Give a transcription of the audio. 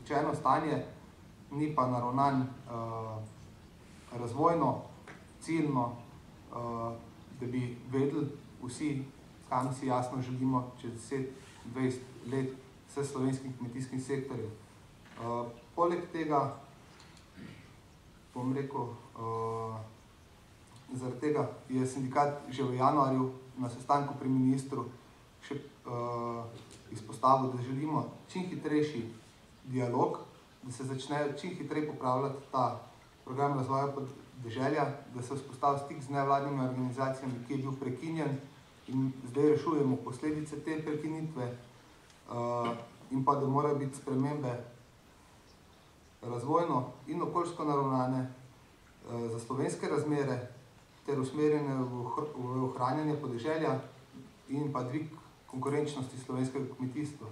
zatečeno stanje, ni pa naravnan razvojno, ciljno, da bi vedeli vsi, kam si jasno želimo čez 10-20 let s slovenskim kmetijskim sektorjem. Poleg tega, bom rekel, zaradi tega je sindikat že v januarju na sestanku pri ministru še izpostavil, da želimo čim hitrejši dialog, da se začne čim hitreje popravljati ta program razvoja podeželja, da se vzpostavi stik z nevladnimi organizacijami, ki je bil prekinjen in zdaj rešujemo posledice te prekinitve, in pa da morajo biti spremembe razvojno in okoljsko naravnane za slovenske razmere ter usmerjene v ohranjanje podeželja in pa dvig konkurenčnosti slovenskega kmetijstva.